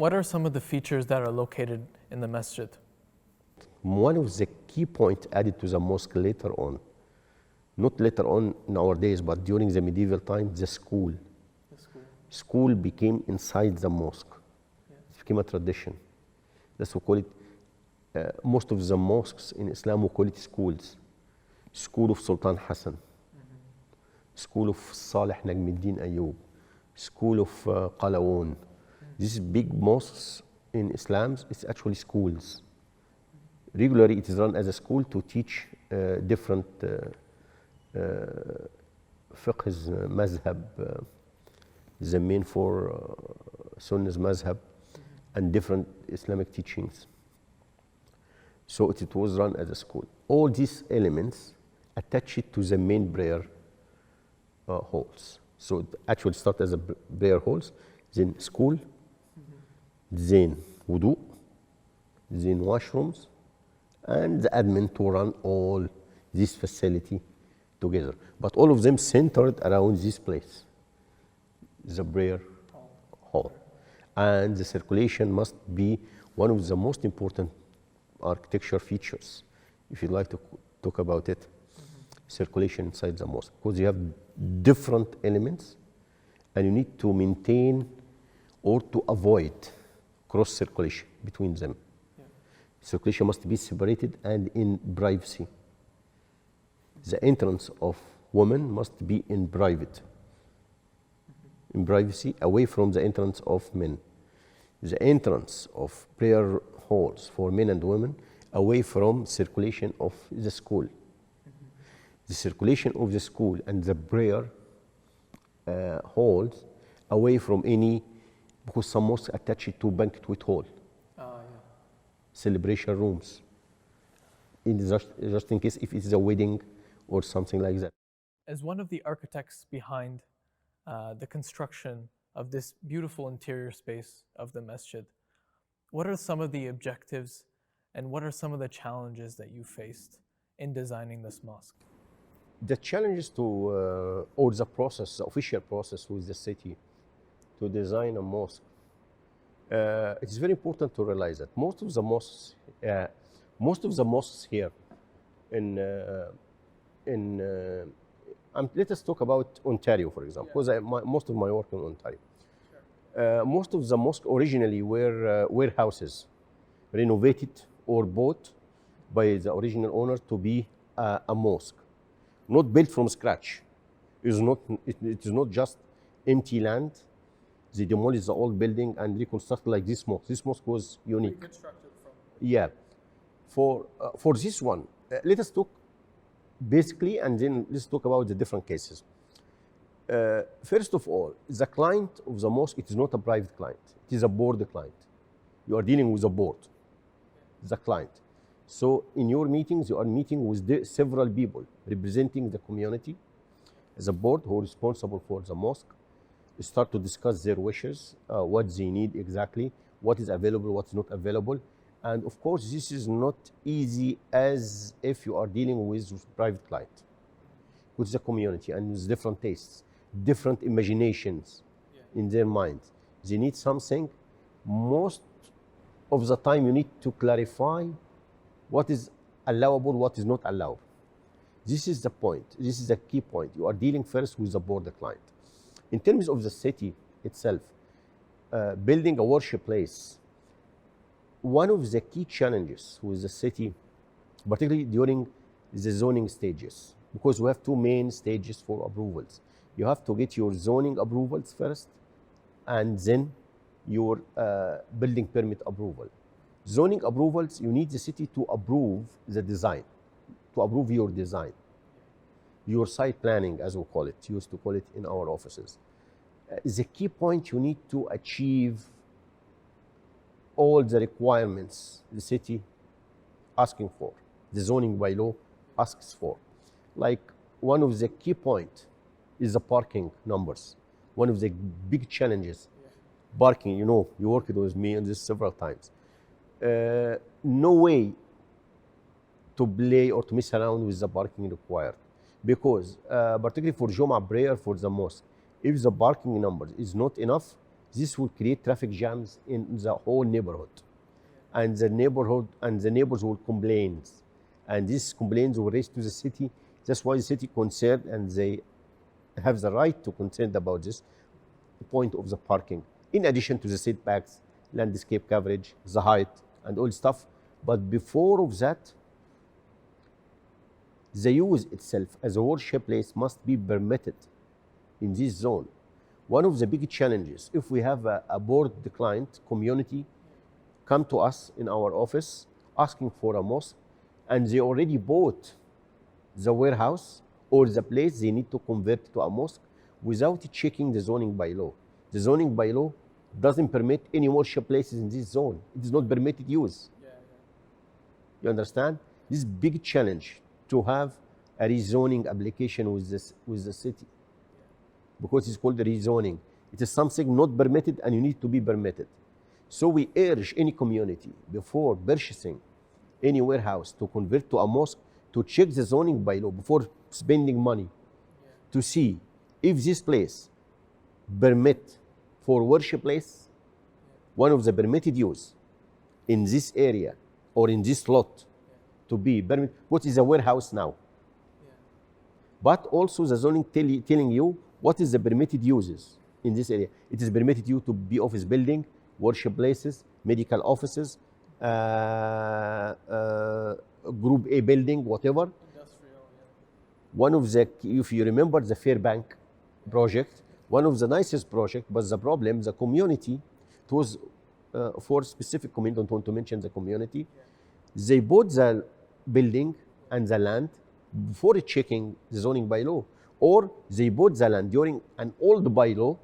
what are some of the features that are located in the masjid? One of the key points added to the mosque later on, not later on nowadays, but during the medieval times, the school. School became inside the mosque. It became a tradition. That's what we call it. Most of the mosques in Islam, we call it schools. School of Sultan Hassan, school of Salih Najmuddin Ayyub, school of Qalawun. These big mosques in Islam, it's actually schools. Regularly, it is run as a school to teach different fiqh's mazhab, the main for Sunnah's mazhab, and different Islamic teachings. So it was run as a school. All these elements attach it to the main prayer halls. So it actually started as a prayer halls, then school, then wudu, then washrooms, and the admin to run all this facility together. But all of them centered around this place, the prayer hall. And the circulation must be one of the most important architecture features, if you'd like to talk about it. Circulation inside the mosque, because you have different elements and you need to maintain or to avoid cross circulation between them. Circulation must be separated and in privacy. The entrance of women must be in private, in privacy, away from the entrance of men. The entrance of prayer halls for men and women away from circulation of the school. The circulation of the school and the prayer halls away from any, because some mosques attach it to banquet hall, celebration rooms, just in case if it's a wedding or something like that. As one of the architects behind the construction of this beautiful interior space of the masjid, what are some of the objectives and what are some of the challenges that you faced in designing this mosque? The challenges to, or the process, the official process with the city to design a mosque, it's very important to realize that most of the mosques here let us talk about Ontario, for example, because most of my work in Ontario. Most of the mosques originally were warehouses, renovated or bought by the original owner to be a mosque, not built from scratch. It is not just empty land. They demolished the old building and reconstructed like this mosque. This mosque was unique. Reconstructed from. Yeah. For this one, let us talk basically, and then let's talk about the different cases. First of all, the client of the mosque, it is not a private client. It is a board client. You are dealing with a board, the client. So in your meetings, you are meeting with several people representing the community as a board who are responsible for the mosque. You start to discuss their wishes, what they need exactly, what is available, what is not available. And of course, this is not easy as if you are dealing with private client, which is a community and with different tastes, different imaginations in their minds. They need something. Most of the time, you need to clarify what is allowable, what is not allowable. This is the point. This is the key point. You are dealing first with the border client. In terms of the city itself, building a worship place, one of the key challenges with the city, particularly during the zoning stages, because we have two main stages for approvals. You have to get your zoning approvals first, and then your building permit approval. Zoning approvals, you need the city to approve the design, to approve your design, your site planning, as we call it, used to call it in our offices. The key point, you need to achieve all the requirements the city asking for, the zoning bylaw asks for. Like one of the key points is the parking numbers. One of the big challenges, parking, you know, you worked with me on this several times. No way to play or to mess around with the parking required, because particularly for Jum'ah prayer for the mosque, if the parking numbers is not enough, This will create traffic jams in the whole neighborhood. And the neighbors will complain. And these complaints will raise to the city. That's why the city concerned, and they have the right to concern about this point of the parking, in addition to the setbacks, landscape coverage, the height, and all stuff. But before of that, the use itself as a worship place must be permitted in this zone. One of the big challenges, if we have a board client community come to us in our office asking for a mosque, and they already bought the warehouse or the place they need to convert to a mosque without checking the zoning bylaw. The zoning bylaw doesn't permit any worship places in this zone. It is not permitted use. You understand? This is big challenge to have a rezoning application with the city, because it's called rezoning. It is something not permitted and you need to be permitted. So we urge any community before purchasing any warehouse to convert to a mosque to check the zoning bylaw before spending money to see if this place permit for worship place, one of the permitted use in this area or in this lot to be permitted. What is a warehouse now? But also the zoning telling you what is the permitted uses in this area. It is permitted you to be office building, worship places, medical offices, group A building, whatever. Industrial, One of the, if you remember the Fairbank project, one of the nicest project, but the problem, the community, it was for specific community, don't want to mention the community, they bought the building and the land before checking the zoning bylaw, or they bought the land during an old bylaw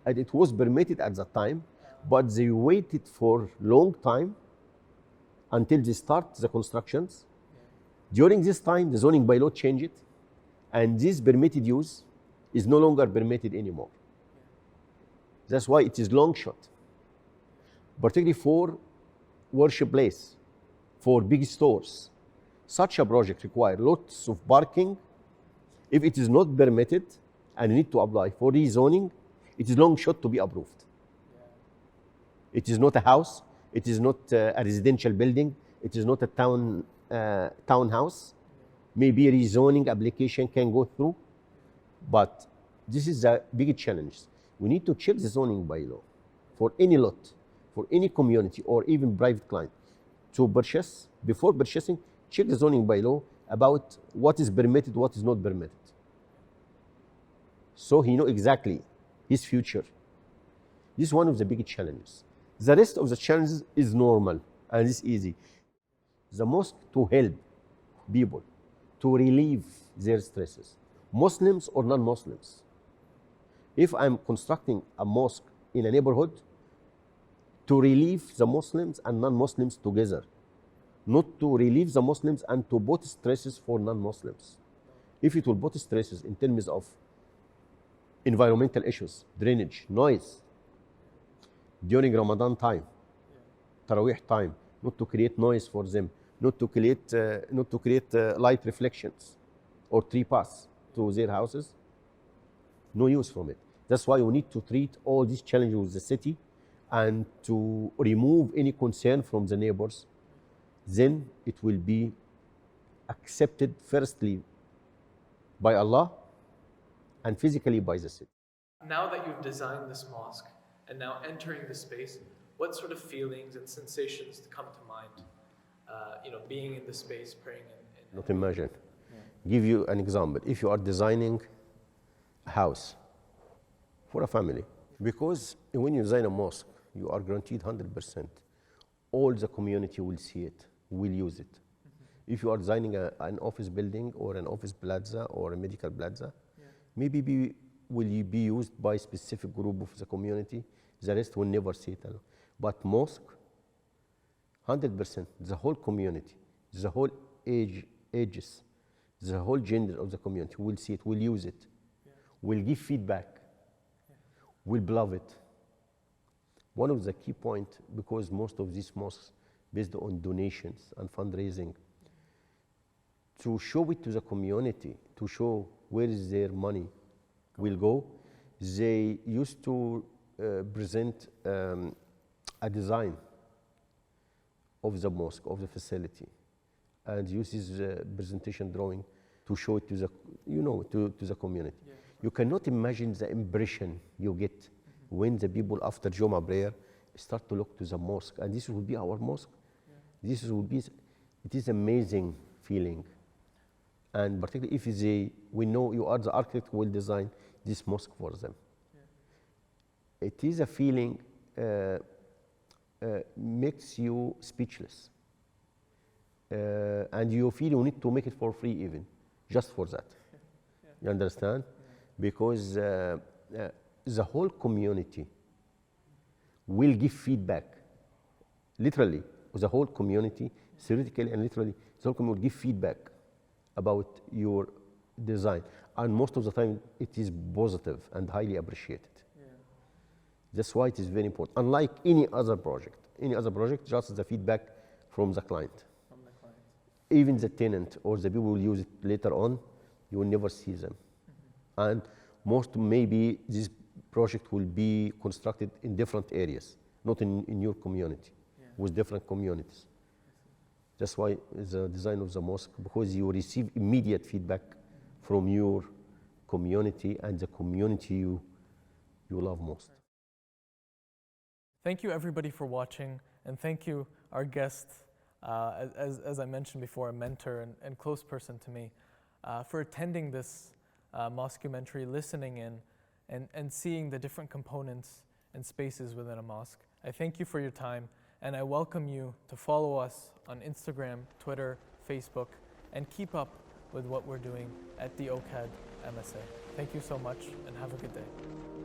and it was permitted at that time, but they waited for long time until they start the constructions. During this time, the zoning bylaw changed, and this permitted use is no longer permitted anymore. That's why it is long shot, particularly for worship place, for big stores. Such a project requires lots of parking. If it is not permitted and you need to apply for rezoning, it is long shot to be approved. It is not a house. It is not a residential building. It is not a townhouse. Maybe a rezoning application can go through, but this is a big challenge. We need to check the zoning bylaw for any lot, for any community or even private client to purchase. Before purchasing, check the zoning bylaw about what is permitted, what is not permitted. So he knows exactly his future. This is one of the big challenges. The rest of the challenges is normal and it's easy. The mosque to help people to relieve their stresses, Muslims or non-Muslims. If I'm constructing a mosque in a neighborhood, to relieve the Muslims and non-Muslims together, not to relieve the Muslims and to put stresses for non-Muslims. If it will put stresses in terms of environmental issues, drainage, noise, during Ramadan time, Taraweeh time, not to create noise for them, not to create light reflections or tree paths to their houses, no use from it. That's why we need to treat all these challenges with the city and to remove any concern from the neighbors. Then it will be accepted firstly by Allah and physically by the city. Now that you've designed this mosque and now entering the space, what sort of feelings and sensations come to mind? Being in the space, praying in Not imagine. Give you an example. If you are designing a house for a family, because when you design a mosque, you are guaranteed 100%. All the community will see it, will use it. If you are designing an office building or an office plaza or a medical plaza, maybe will be used by a specific group of the community. The rest will never see it alone. But mosque, 100%, the whole community, the whole ages, the whole gender of the community will see it, will use it, will give feedback, will love it. One of the key points, because most of these mosques based on donations and fundraising, to show it to the community, to show where is their money will go, they used to present a design of the mosque, of the facility, and use his presentation drawing to show it to the, to the community. Yeah. You cannot imagine the impression you get when the people after Jumu'ah prayer start to look to the mosque, and this will be our mosque. Yeah. This will be, it is amazing feeling. And particularly if we know you are the architect who will design this mosque for them. Yeah. It is a feeling makes you speechless. And you feel you need to make it for free even, just for that. Yeah. You understand? Yeah. Because the whole community will give feedback. Literally, the whole community, theoretically and literally, the whole community will give feedback about your design. And most of the time, it is positive and highly appreciated. Yeah. That's why it is very important. Unlike any other project, just the feedback from the client. Even the tenant or the people who will use it later on, you will never see them. Mm-hmm. And most maybe this project will be constructed in different areas, not in your community, yeah, with different communities. That's why the design of the mosque, because you receive immediate feedback from your community and the community you love most. Thank you everybody for watching, and thank you our guest, as I mentioned before, a mentor and close person to me, for attending this Mosquementary, listening in, and seeing the different components and spaces within a mosque. I thank you for your time, and I welcome you to follow us on Instagram, Twitter, Facebook, and keep up with what we're doing at the OCAD MSA. Thank you so much, and have a good day.